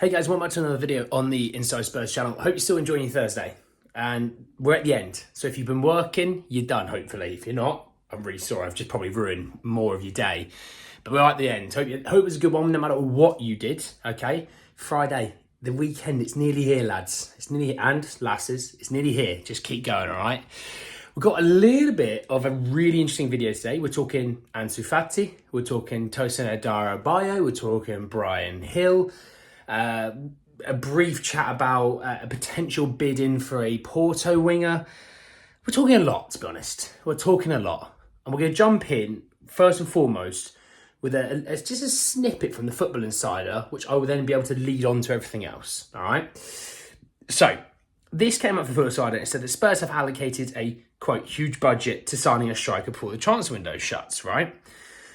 Hey guys, welcome back to another video on the Inside Spurs channel. Hope you're still enjoying your Thursday. And we're at the end. So if you've been working, you're done, hopefully. If you're not, I'm really sorry. I've just probably ruined more of your day. But we're at the end. Hope it was a good one, no matter what you did, okay? Friday, the weekend, it's nearly here, lads. It's nearly here. And lasses, it's nearly here. Just keep going, all right? We've got a little bit of a really interesting video today. We're talking Ansu Fati. We're talking Tosin Adarabioyo. We're talking Bryan Gil. A brief chat about a potential bid in for a Porto winger. We're talking a lot, to be honest. We're talking a lot. And we're going to jump in, first and foremost, with just a snippet from the Football Insider, which I will then be able to lead on to everything else. All right? So, this came up from Football Insider. It said that Spurs have allocated a, quote, huge budget to signing a striker before the transfer window shuts, right?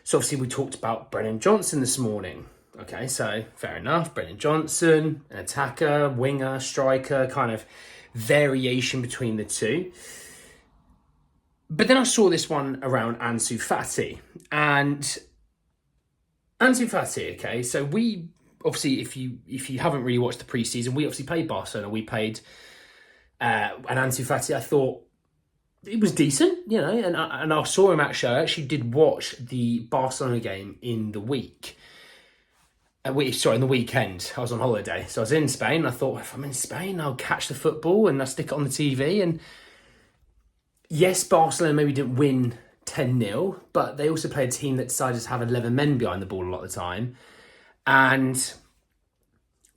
So, obviously, we talked about Brennan Johnson this morning. Okay, so fair enough. Brennan Johnson, an attacker, winger, striker, kind of variation between the two. But then I saw this one around Ansu Fati. And Ansu Fati, okay, so we obviously, if you haven't really watched the preseason, we obviously played Barcelona. We played and Ansu Fati, I thought it was decent, you know, and I saw him actually. I actually did watch the Barcelona game in the week. In the weekend. I was on holiday. So I was in Spain. I thought, if I'm in Spain, I'll catch the football and I'll stick it on the TV. And yes, Barcelona maybe didn't win 10-0, but they also played a team that decided to have 11 men behind the ball a lot of the time. And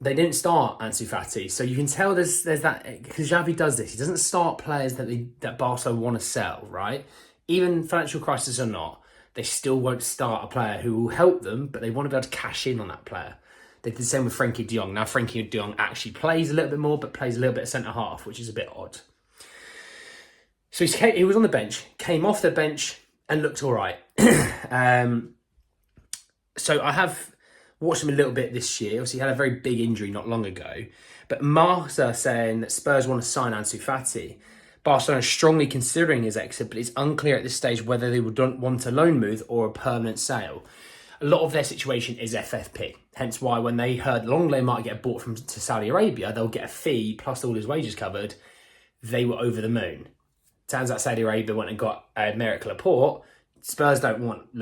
they didn't start Ansu Fati. So you can tell there's that, because Xavi does this. He doesn't start players that Barcelona want to sell, right? Even financial crisis or not, they still won't start a player who will help them, but they want to be able to cash in on that player. They did the same with Frenkie de Jong. Now, Frenkie de Jong actually plays a little bit more, but plays a little bit of centre-half, which is a bit odd. So he was on the bench, came off the bench, and looked all right. So I have watched him a little bit this year. Obviously, he had a very big injury not long ago. But Martha saying that Spurs want to sign Ansu Fati. Barcelona is strongly considering his exit, but it's unclear at this stage whether they would want a loan move or a permanent sale. A lot of their situation is FFP, hence why when they heard Longley might get bought to Saudi Arabia, they'll get a fee plus all his wages covered. They were over the moon. Turns out Saudi Arabia went and got Merrick Laporte. Spurs don't want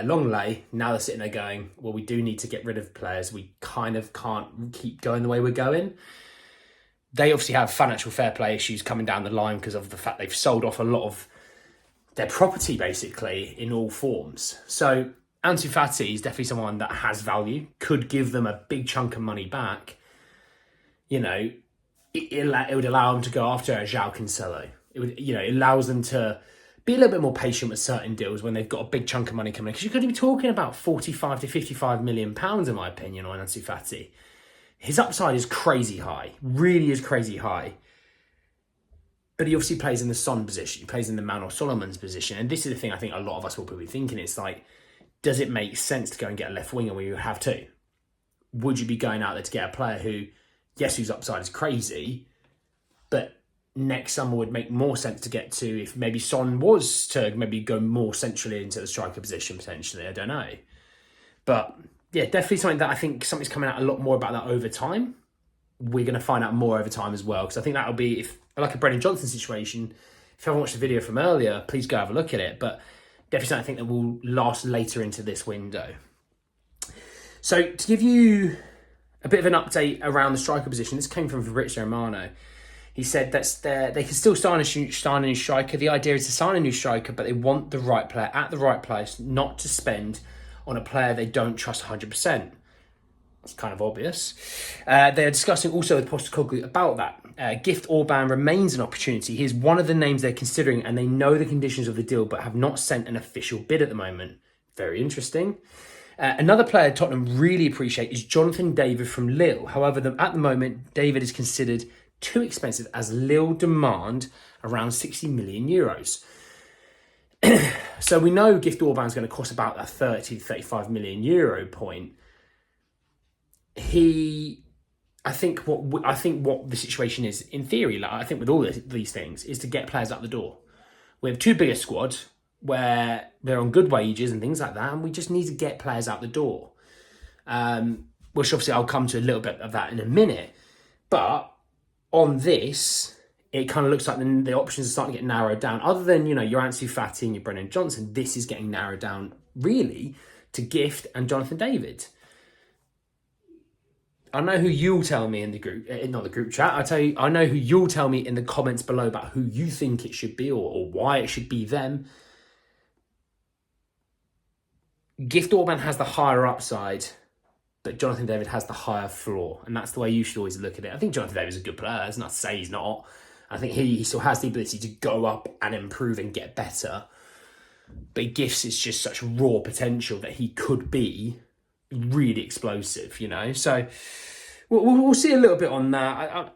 Longley. Now they're sitting there going, well, we do need to get rid of players. We kind of can't keep going the way we're going. They obviously have financial fair play issues coming down the line because of the fact they've sold off a lot of their property, basically, in all forms. So Ansu Fati is definitely someone that has value, could give them a big chunk of money back. You know, it would allow them to go after a João Cancelo. It allows them to be a little bit more patient with certain deals when they've got a big chunk of money coming in. Because you could be talking about 45 to 55 million pounds, in my opinion, on Ansu Fati. His upside is crazy high, really is crazy high. But he obviously plays in the Son position. He plays in the Manor Solomon's position. And this is the thing I think a lot of us will be thinking. It's like, does it make sense to go and get a left winger when you have two? Would you be going out there to get a player who, yes, whose upside is crazy, but next summer would make more sense to get to if maybe Son was to maybe go more centrally into the striker position potentially? I don't know. But yeah, definitely something that I think something's coming out a lot more about that over time. We're going to find out more over time as well. Because I think that'll be, if like a Brennan Johnson situation, if you haven't watched the video from earlier, please go have a look at it. But definitely something I think that will last later into this window. So to give you a bit of an update around the striker position, this came from Fabrizio Romano. He said that they can still sign a new striker. The idea is to sign a new striker, but they want the right player at the right place, not to spend on a player they don't trust 100%. That's kind of obvious. They're discussing also with Postecoglou about that. Gift Orban remains an opportunity. He is one of the names they're considering, and they know the conditions of the deal, but have not sent an official bid at the moment. Very interesting. Another player Tottenham really appreciate is Jonathan David from Lille. However, at the moment, David is considered too expensive as Lille demand around 60 million euros. So we know Gift Orban's going to cost about that 30 to 35 million euro point. I think what the situation is, in theory, like I think with all these things, is to get players out the door. We have too big a squad where they're on good wages and things like that, and we just need to get players out the door. which obviously I'll come to a little bit of that in a minute. But on this, it kind of looks like the options are starting to get narrowed down. Other than, your Ansu Fati and your Brennan Johnson, this is getting narrowed down, really, to Gift and Jonathan David. I know who you'll tell me in the group, not the group chat. I know who you'll tell me in the comments below about who you think it should be or why it should be them. Gift Orban has the higher upside, but Jonathan David has the higher floor. And that's the way you should always look at it. I think Jonathan David's a good player. It's not to say he's not. I think he still has the ability to go up and improve and get better. But Gifts is just such raw potential that he could be really explosive, So we'll see a little bit on that.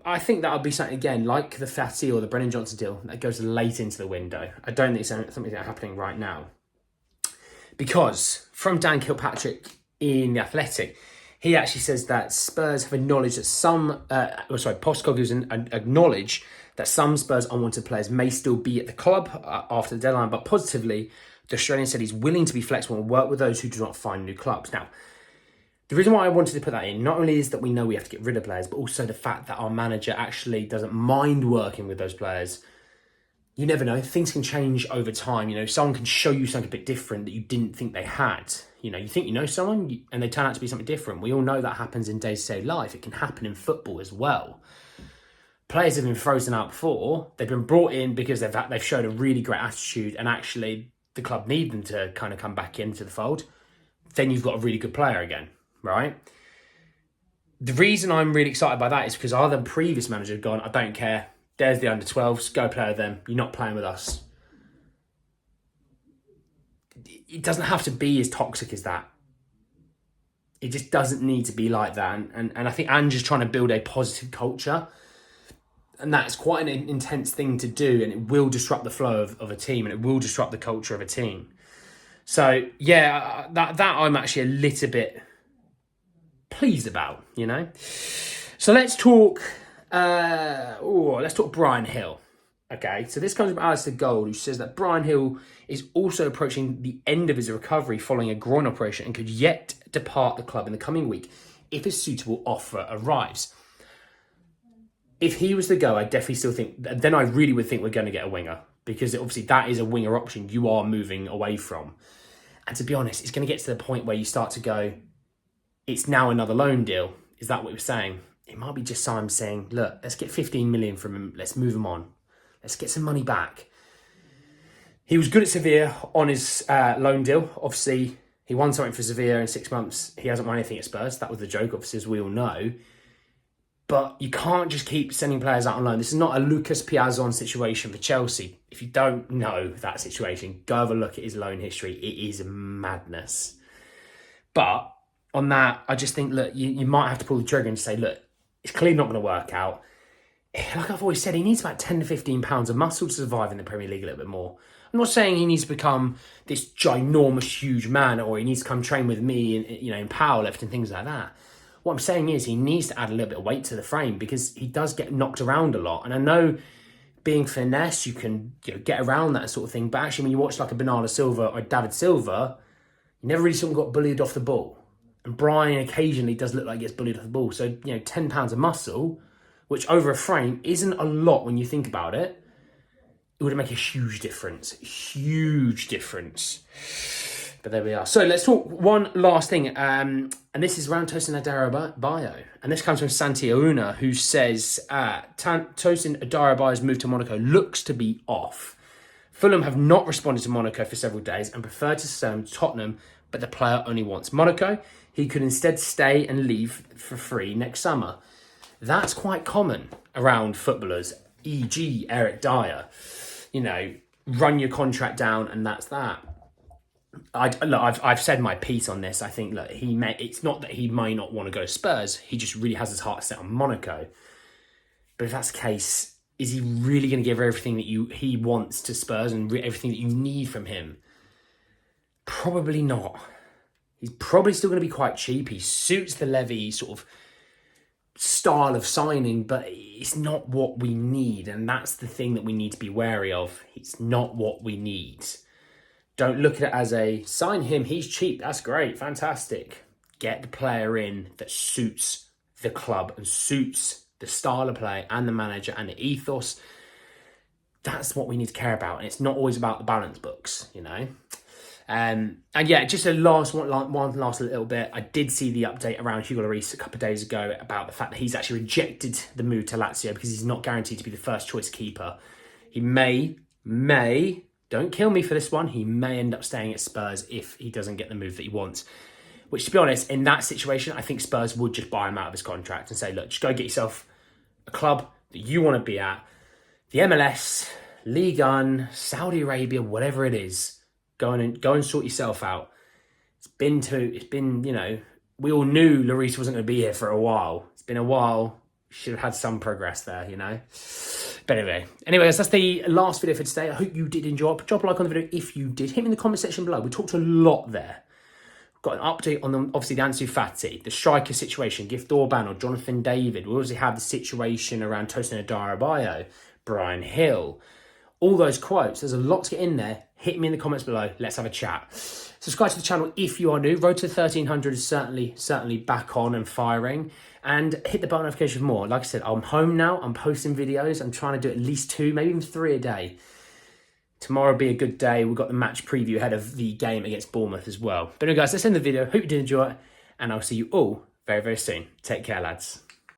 I think that'll be something, again, like the Fati or the Brennan Johnson deal, that goes late into the window. I don't think it's something that's happening right now. Because from Dan Kilpatrick in The Athletic, he actually says that Spurs have acknowledged that Postecoglou acknowledged that some Spurs unwanted players may still be at the club after the deadline, but positively, the Australian said he's willing to be flexible and work with those who do not find new clubs. Now, the reason why I wanted to put that in, not only is that we know we have to get rid of players, but also the fact that our manager actually doesn't mind working with those players. You never know. Things can change over time. Someone can show you something a bit different that you didn't think they had. You think you know someone and they turn out to be something different. We all know that happens in day-to-day life. It can happen in football as well. Players have been frozen out before. They've been brought in because they've showed a really great attitude and actually the club need them to kind of come back into the fold. Then you've got a really good player again, right? The reason I'm really excited by that is because our previous manager had gone, I don't care. There's the under-12s. Go play with them. You're not playing with us. It doesn't have to be as toxic as that. It just doesn't need to be like that. And I think Ange's trying to build a positive culture. And that's quite an intense thing to do. And it will disrupt the flow of a team. And it will disrupt the culture of a team. So, yeah, that I'm actually a little bit pleased about, So let's talk... let's talk Brian Hill. Okay, so this comes from Alistair Gold, who says that Brian Hill is also approaching the end of his recovery following a groin operation and could yet depart the club in the coming week if a suitable offer arrives. If he was to go, I definitely still think, then I really would think we're going to get a winger, because obviously that is a winger option you are moving away from. And to be honest, it's going to get to the point where you start to go, it's now another loan deal. Is that what you're saying? It might be just Simon saying, look, let's get 15 million from him. Let's move him on. Let's get some money back. He was good at Sevilla on his loan deal. Obviously, he won something for Sevilla in 6 months. He hasn't won anything at Spurs. That was the joke, obviously, as we all know. But you can't just keep sending players out on loan. This is not a Lucas Piazon situation for Chelsea. If you don't know that situation, go have a look at his loan history. It is madness. But on that, I just think, look, you might have to pull the trigger and say, look, it's clearly not going to work out. Like I've always said, he needs about 10 to 15 pounds of muscle to survive in the Premier League a little bit more. I'm not saying he needs to become this ginormous, huge man, or he needs to come train with me in powerlifting and things like that. What I'm saying is he needs to add a little bit of weight to the frame, because he does get knocked around a lot. And I know being finesse, you can get around that sort of thing. But actually, when you watch like a Bernardo Silva or David Silva, you never really saw him got bullied off the ball. And Brian occasionally does look like he gets bullied off the ball. So, 10 pounds of muscle, which over a frame isn't a lot when you think about it, it would make a huge difference. Huge difference. But there we are. So let's talk one last thing. And this is around Tosin Adarabioyo. And this comes from Santi Auna, who says Tosin Adarabioyo's move to Monaco looks to be off. Fulham have not responded to Monaco for several days and prefer to sell him to Tottenham, but the player only wants Monaco. He could instead stay and leave for free next summer. That's quite common around footballers, e.g. Eric Dyer. Run your contract down and that's that. I've said my piece on this. I think, look, it's not that he may not want to go to Spurs. He just really has his heart set on Monaco. But if that's the case, is he really going to give everything that he wants to Spurs and everything that you need from him? Probably not. He's probably still going to be quite cheap. He suits the Levy sort of style of signing, but it's not what we need. And that's the thing that we need to be wary of. It's not what we need. Don't look at it as sign him, he's cheap, that's great, fantastic. Get the player in that suits the club and suits the style of play and the manager and the ethos. That's what we need to care about. And it's not always about the balance books, you know. And yeah, just a one last little bit. I did see the update around Hugo Lloris a couple of days ago about the fact that he's actually rejected the move to Lazio because he's not guaranteed to be the first choice keeper. He may, don't kill me for this one, he may end up staying at Spurs if he doesn't get the move that he wants. Which, to be honest, in that situation, I think Spurs would just buy him out of his contract and say, look, just go get yourself a club that you want to be at. The MLS, Ligue 1, Saudi Arabia, whatever it is. Go and sort yourself out. It's been, you know, we all knew Lloris wasn't going to be here for a while. It's been a while. Should have had some progress there, you know. But anyways, that's the last video for today. I hope you did enjoy it. Drop a like on the video if you did. Hit me in the comment section below. We talked a lot there. Got an update on obviously the Ansu Fati, the striker situation, Gift Orban or Jonathan David. We obviously have the situation around Tosin Adarabioyo, Brian Hill. All those quotes, there's a lot to get in there. Hit me in the comments below. Let's have a chat. Subscribe to the channel if you are new. Road to 1300 is certainly back on and firing. And hit the bell notification for more. Like I said, I'm home now. I'm posting videos. I'm trying to do at least 2, maybe even 3 a day. Tomorrow will be a good day. We've got the match preview ahead of the game against Bournemouth as well. But anyway, guys, let's end the video. Hope you did enjoy it. And I'll see you all very, very soon. Take care, lads.